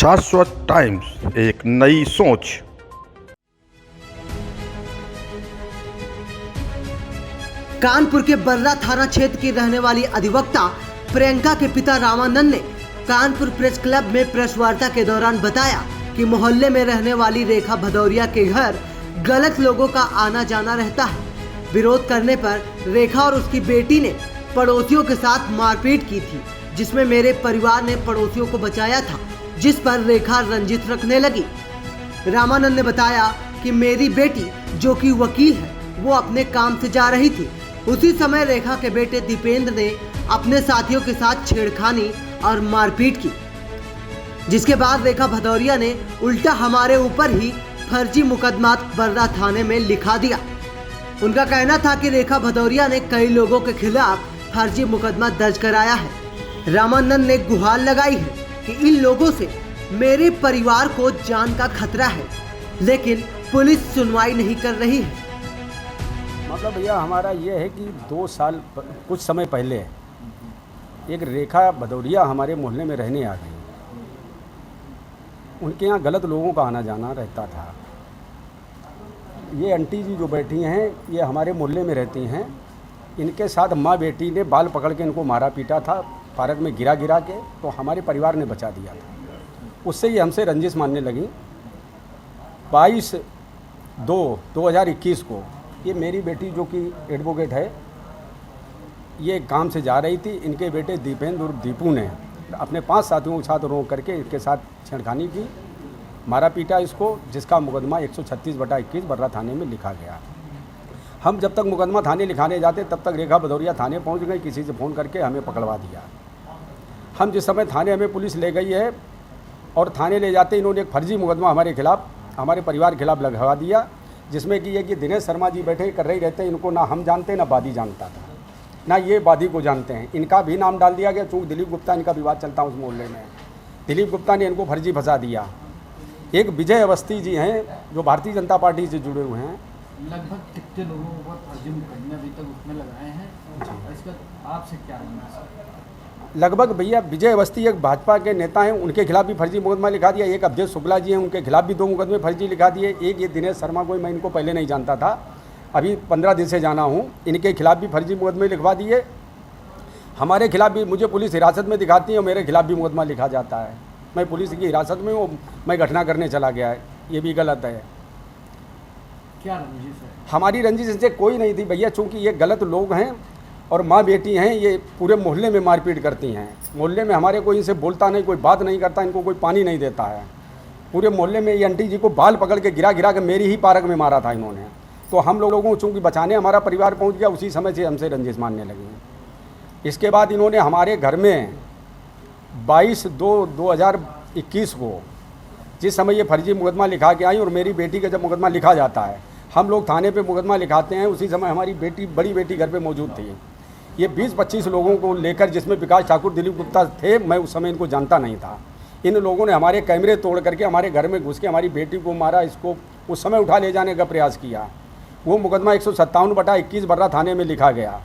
शाश्वत टाइम्स, एक नई सोच। कानपुर के बर्रा थाना क्षेत्र की रहने वाली अधिवक्ता प्रियंका के पिता रामानंद ने कानपुर प्रेस क्लब में प्रेस वार्ता के दौरान बताया कि मोहल्ले में रहने वाली रेखा भदौरिया के घर गलत लोगों का आना जाना रहता है। विरोध करने पर रेखा और उसकी बेटी ने पड़ोसियों के साथ मारपीट की थी, जिसमें मेरे परिवार ने पड़ोसियों को बचाया था, जिस पर रेखा रंजित रखने लगी। रामानंद ने बताया कि मेरी बेटी जो कि वकील है, वो अपने काम से जा रही थी। उसी समय रेखा के बेटे दीपेंद्र ने अपने साथियों के साथ छेड़खानी और मारपीट की, जिसके बाद रेखा भदौरिया ने उल्टा हमारे ऊपर ही फर्जी मुकदमा बर्रा थाने में लिखा दिया। उनका कहना था कि रेखा भदौरिया ने कई लोगों के खिलाफ फर्जी मुकदमा दर्ज कराया है। रामानंद ने गुहार लगाई है कि इन लोगों से मेरे परिवार को जान का खतरा है, लेकिन पुलिस सुनवाई नहीं कर रही है। मतलब भैया हमारा ये है कि 2 साल कुछ समय पहले एक रेखा भदौरिया हमारे मोहल्ले में रहने आ गई। उनके यहाँ गलत लोगों का आना जाना रहता था। ये आंटी जी जो बैठी हैं, ये हमारे मोहल्ले में रहती हैं। इनके साथ माँ बेटी ने बाल पकड़ के इनको मारा पीटा था, पार्क में गिरा के, तो हमारे परिवार ने बचा दिया था। उससे ये हमसे रंजिश मानने लगी। 22/2/2021 को ये मेरी बेटी जो कि एडवोकेट है, ये काम से जा रही थी। इनके बेटे दीपेंद्र और दीपू ने अपने 5 साथियों के साथ रोक करके इसके साथ छेड़खानी की, मारा पीटा इसको, जिसका मुकदमा 136/21 बर्रा थाने में लिखा गया। हम जब तक मुकदमा थाने लिखाने जाते तब तक रेखा भदौरिया थाने पहुंच गई, किसी से फ़ोन करके हमें पकड़वा दिया। हम जिस समय थाने हमें पुलिस ले गई है और थाने ले जाते इन्होंने एक फर्जी मुकदमा हमारे खिलाफ़, हमारे परिवार के खिलाफ लगवा दिया, जिसमें कि ये कि दिनेश शर्मा जी बैठे कर रहे रहते, इनको ना हम जानते ना वादी जानता था, ना ये वादी को जानते हैं। इनका भी नाम डाल दिया गया, चूँकि दिलीप गुप्ता इनका विवाद चलता उस मोहल्ले में। दिलीप गुप्ता ने इनको फर्जी फंसा दिया। एक विजय अवस्थी जी हैं जो भारतीय जनता पार्टी से जुड़े हुए हैं। लगभग कितने लोगों पर फर्जी मुकदमे अभी तक उसमें लगाए हैं? इसका आपसे क्या कहना है? लगभग भैया विजय अवस्थी एक भाजपा के नेता हैं, उनके खिलाफ भी फर्जी मुकदमा लिखा दिया। एक अवधेश शुक्ला जी हैं, उनके खिलाफ भी 2 मुकदमे फर्जी लिखा दिए। एक ये दिनेश शर्मा को मैं इनको पहले नहीं जानता था, अभी 15 दिन से जाना हूँ। इनके खिलाफ भी फर्जी मुकदमे लिखवा दिए। हमारे खिलाफ भी, मुझे पुलिस हिरासत में दिखाती है और मेरे खिलाफ भी मुकदमा लिखा जाता है। मैं पुलिस की हिरासत में हूँ, मैं घटना करने चला गया है, ये भी गलत है। क्या रंजिश है? हमारी रंजिश इनसे कोई नहीं थी भैया, चूँकि ये गलत लोग हैं और माँ बेटी हैं, ये पूरे मोहल्ले में मारपीट करती हैं। मोहल्ले में हमारे कोई इनसे बोलता नहीं, कोई बात नहीं करता, इनको कोई पानी नहीं देता है। पूरे मोहल्ले में ये आंटी जी को बाल पकड़ के गिरा के मेरी ही पार्क में मारा था इन्होंने। तो हम लोगों को चूँकि बचाने हमारा परिवार पहुँच गया, उसी समय से हमसे रंजिश मानने लगी। इसके बाद इन्होंने हमारे घर में 22/2/2021 को, जिस समय ये फर्जी मुकदमा लिखा के आई और मेरी बेटी का जब मुकदमा लिखा जाता है, हम लोग थाने पे मुकदमा लिखाते हैं, उसी समय हमारी बेटी, बड़ी बेटी घर पे मौजूद थी। ये 20-25 लोगों को लेकर, जिसमें विकास ठाकुर, दिलीप गुप्ता थे, मैं उस समय इनको जानता नहीं था। इन लोगों ने हमारे कैमरे तोड़ करके हमारे घर में घुस के हमारी बेटी को मारा, इसको उस समय उठा ले जाने का प्रयास किया। वो मुकदमा 157/21 बर्रा थाने में लिखा गया।